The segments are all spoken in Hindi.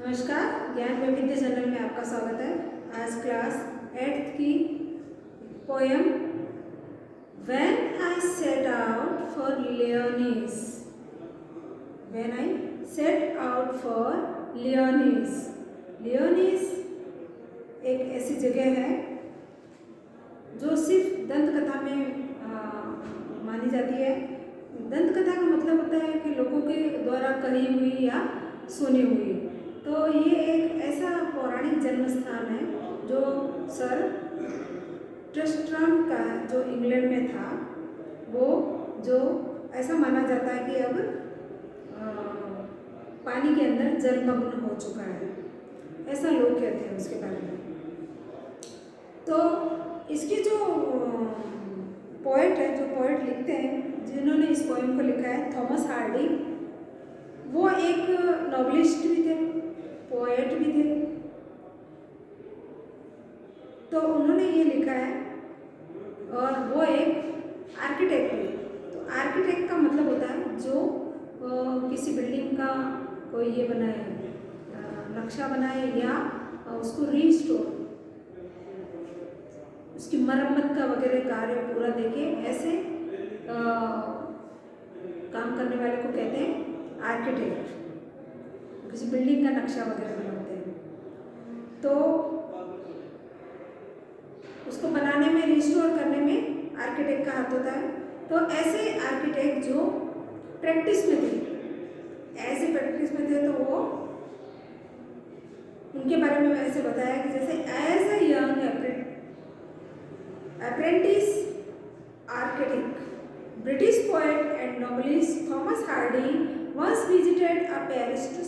नमस्कार, ज्ञान वैविध्य चैनल में आपका स्वागत है। आज क्लास 8th की poem when I set out for Lyonnesse. When I set out for Lyonnesse. Lyonnesse एक ऐसी जगह है जो सिर्फ दंत कथा में मानी जाती है। दंत कथा का मतलब होता है कि लोगों के द्वारा कही हुई या सुनी हुई। तो ये एक ऐसा पौराणिक जन्म स्थान है जो सर ट्रिस्ट्राम का जो इंग्लैंड में था, वो जो ऐसा माना जाता है कि अब पानी के अंदर जलमग्न हो चुका है, ऐसा लोग कहते हैं उसके बारे में। तो इसकी जो पोएट है, जो पोएट लिखते हैं, जिन्होंने इस पोएम को लिखा है, थॉमस हार्डी, वो एक नॉवलिस्ट भी थे, पोएट भी थे। तो उन्होंने ये लिखा है और वो एक आर्किटेक्ट भी। तो आर्किटेक्ट का मतलब होता है जो किसी बिल्डिंग का कोई ये बनाए, नक्शा बनाए या उसको रीस्टोर, उसकी मरम्मत का वगैरह कार्य पूरा देखे, ऐसे काम करने वाले को कहते हैं आर्किटेक्ट। किसी बिल्डिंग का नक्शा वगैरह बनाते हैं तो उसको बनाने में, रिस्टोर करने में आर्किटेक्ट का हाथ होता है। तो ऐसे आर्किटेक्ट जो प्रैक्टिस में थे, ऐसे प्रैक्टिस में थे, तो वो उनके बारे में ऐसे बताया कि जैसे as a young apprentice architect, British poet and novelist Thomas Hardy once visited a Paris to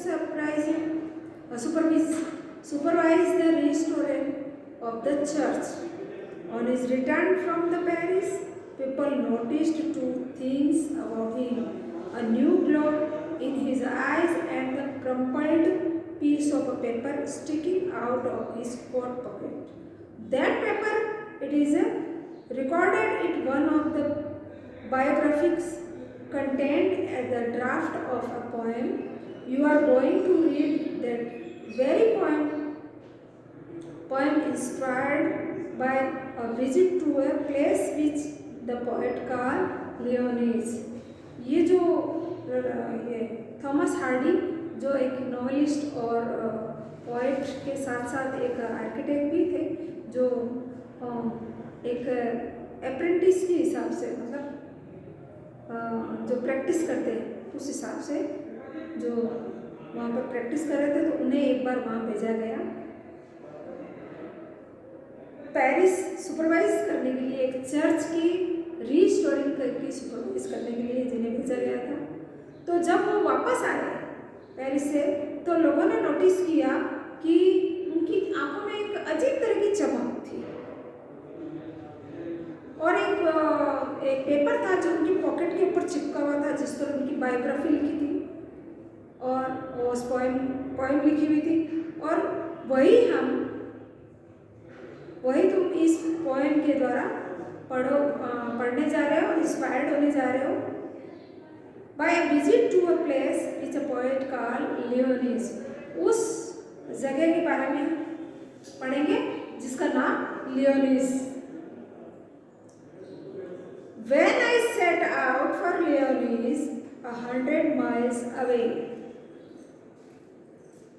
supervise the restoration of the church. On his return from the Paris, people noticed two things about him: a new glow in his eyes and the crumpled piece of paper sticking out of his coat pocket. That paper, it is recorded in one of the biographies, contained at the draft of a poem. You are going to read that very poem inspired by a visit to a place which the poet called Leonese. ये जो ये थॉमस हार्डी, जो एक नॉवेलिस्ट और पोएट के साथ साथ एक आर्किटेक्ट भी थे, जो एक अप्रेंटिस के हिसाब से, मतलब जो प्रैक्टिस करते हैं उस हिसाब से जो वहाँ पर प्रैक्टिस कर रहे थे, तो उन्हें एक बार वहाँ भेजा गया पेरिस सुपरवाइज करने के लिए, एक चर्च की रीस्टोरिंग करके सुपरवाइज करने के लिए जिन्हें भेजा गया था। तो जब वो वापस आए पेरिस से, तो लोगों ने नोटिस किया कि उनकी आंखों में एक अजीब तरह की चमक थी और एक पेपर था जो उनकी पॉकेट के ऊपर चिपका हुआ था, जिस पर उनकी बायोग्राफी लिखी थी और उस पोएम लिखी हुई थी। और वही तुम इस पोएम के द्वारा पढ़ने जा रहे हो, इंस्पायर्ड होने जा रहे हो। By a visit to a place it's a poet called Lyonnesse. उस जगह के बारे में पढ़ेंगे जिसका नाम लियोनीज। When I set out for Leonese 100 miles away,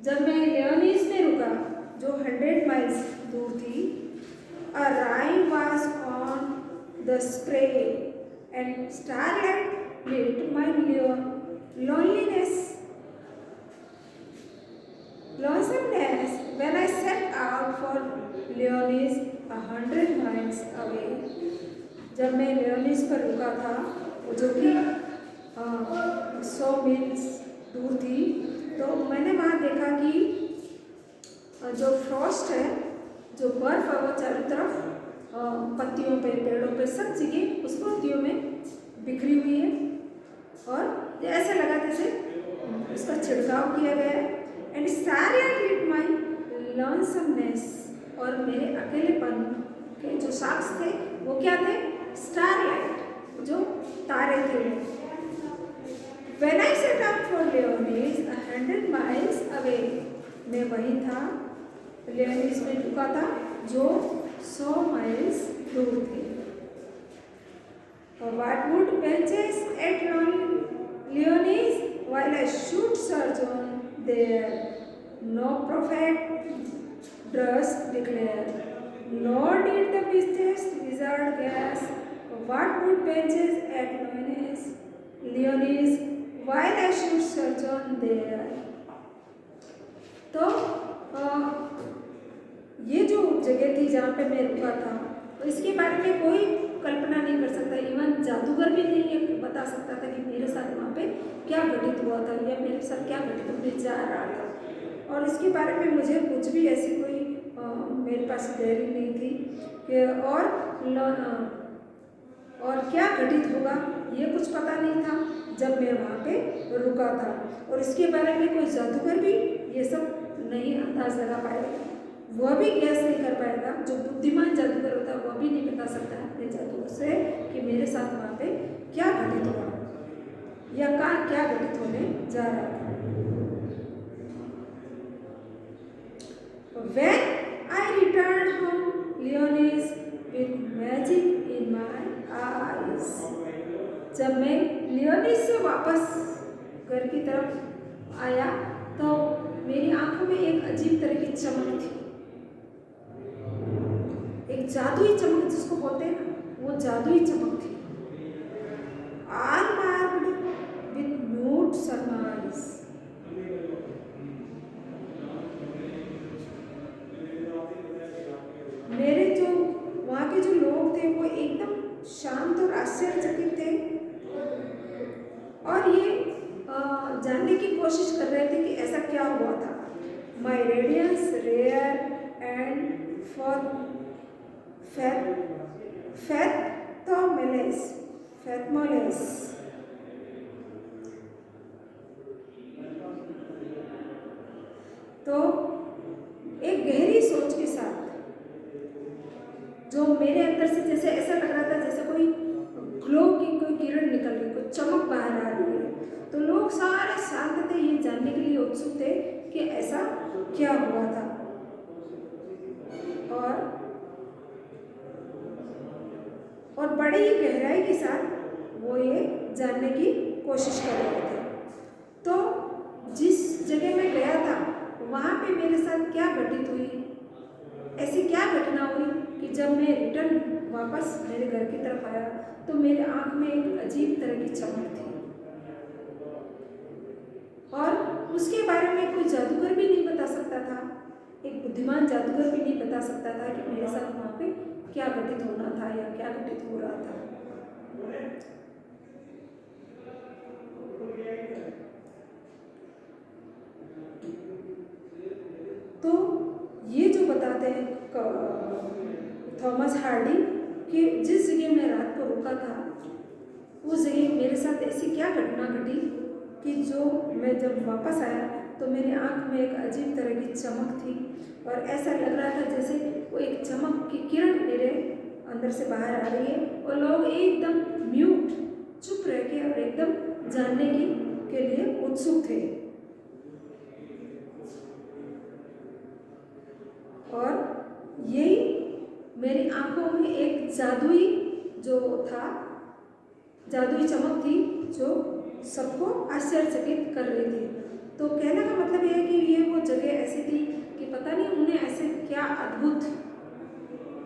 जब मैं लियोनीज में रुका जो 100 माइल्स दूर थी, a rhyme was on the spray and starlight lit my lonesomeness when I set out for Leonese 100 miles away। जब मैं लियोनीज पर रुका था, जो कि 100 मील्स दूर थी, तो मैंने वहाँ देखा कि जो फ्रॉस्ट है, जो बर्फ है, वो चारों तरफ पत्तियों पे, पेड़ों पे, सब जगह उस पत्तियों में बिखरी हुई है और ऐसा लगा जैसे उसका छिड़काव किया गया है। And starlight lit my lonesomeness, और मेरे अकेलेपन के जो साक्ष थे वो क्या थे? स्टारलाइट, जो तारे थे। When I set out for Leonese 100 miles away, मैं वहीं था, लियोनीज में रुका था जो 100 माइल्स दूर थे। What would benches at Leonis while I should search on there? No prophet durst declare, nor did the beastest wizard guess. What would benches at Leonis while I should search on there? तो ये जो जगह थी जहाँ पे मैं रुका था, तो इसके बारे में कोई कल्पना नहीं कर सकता, इवन जादूगर भी नहीं ये बता सकता था कि मेरे साथ वहाँ पे क्या घटित हुआ था या मेरे साथ क्या घटित होने जा रहा था। और इसके बारे में मुझे कुछ भी ऐसी कोई मेरे पास तैयारी नहीं थी कि और क्या घटित होगा ये कुछ पता नहीं था जब मैं वहाँ पे रुका था। और इसके बारे में कोई जादूगर भी ये सब नहीं अंदाज लगा पाएगा, वह भी गैस नहीं कर पाएगा। जो बुद्धिमान जादूगर होता है वह भी नहीं बता सकता है अपने जादू से कि मेरे साथ वहाँ पे क्या घटित हुआ या क्या घटित होने जा रहा था। When I returned home, Leonis with magic in my eyes. जब मैं लियोनिस से वापस घर की तरफ आया तो मेरी आंखों में एक अजीब तरह की चमक थी, एक जादुई चमक जिसको बोलते हैं ना, वो जादुई चमक थी। All marked with mute surmise. मेरे जो वहाँ के जो लोग थे वो एकदम शांत और आश्चर्यचकित थे और ये जानने की कोशिश कर रहे थे कि ऐसा क्या हुआ था। My radiance rare and for Fathomless. तो एक गहरी सोच के साथ जो मेरे अंदर से जैसे ऐसा लग रहा था जैसे कोई ग्लो की कोई किरण निकल रही, कोई चमक बाहर आ रही है। तो लोग सारे शांत थे, ये जानने के लिए उत्सुक थे कि ऐसा क्या हुआ था और बड़ी ही गहराई के साथ वो ये जानने की कोशिश कर रहे थे। तो जिस जगह मैं गया था वहाँ पे मेरे साथ क्या घटित हुई, ऐसी क्या घटना हुई कि जब मैं रिटर्न वापस मेरे घर की तरफ आया तो मेरे आँख में एक अजीब तरह की चमक थी और उसके बारे में कोई जादूगर भी नहीं बता सकता था, एक बुद्धिमान जादूगर भी नहीं बता सकता था कि मेरे साथ वहाँ पे क्या घटित होना था या क्या घटित हो रहा था। तो ये जो बताते हैं थॉमस हार्डी कि जिस जगह मैं रात को रुका था उस जगह मेरे साथ ऐसी क्या घटना घटी कि जो मैं जब वापस आया तो मेरी आंख में एक अजीब तरह की चमक थी और ऐसा लग रहा था जैसे वो एक चमक की किरण मेरे अंदर से बाहर आ रही है और लोग एकदम म्यूट चुप रह के और एकदम जानने के लिए उत्सुक थे। और यही मेरी आंखों में एक जादुई चमक थी जो सबको आश्चर्यचकित कर रही थी। तो कहने का मतलब यह है कि ये वो जगह ऐसी थी कि पता नहीं उन्हें ऐसे क्या अद्भुत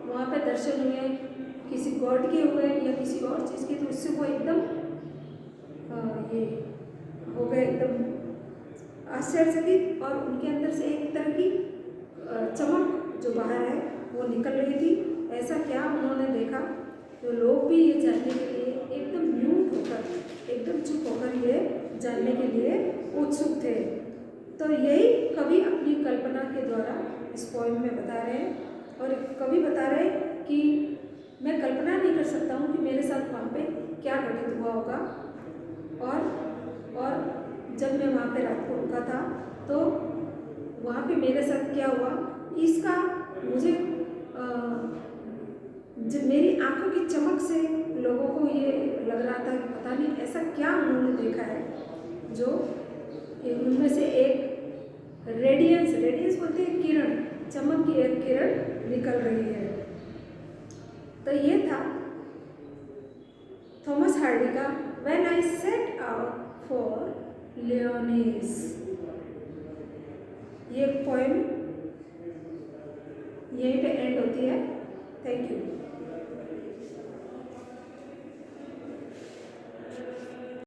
वहाँ पे दर्शन हुए, किसी गॉड के हुए या किसी और चीज़ के, तो उससे वो एकदम ये हो गए एकदम आश्चर्यचकित और उनके अंदर से एक तरह की चमक जो बाहर है वो निकल रही थी। ऐसा क्या उन्होंने देखा तो लोग भी ये जानने के लिए एकदम म्यूट होकर एकदम चुप होकर ये जानने के लिए उत्सुक थे। तो यही कवि अपनी कल्पना के द्वारा इस पोएम में बता रहे हैं और कवि बता रहे हैं कि मैं कल्पना नहीं कर सकता हूँ कि मेरे साथ वहाँ पे क्या घटित हुआ होगा और जब मैं वहाँ पे रात को रुका था तो वहाँ पे मेरे साथ क्या हुआ इसका मुझे जब मेरी आंखों की चमक से लोगों को ये लग रहा था कि पता नहीं ऐसा क्या उन्होंने देखा है जो उनमें से एक रेडियंस, रेडियंस बोलते हैं किरण, चमक की एक किरण निकल रही है। तो ये था थॉमस हार्डी का when I set out for Lyonnesse. ये पोएम यहीं पे एंड होती है। Thank you.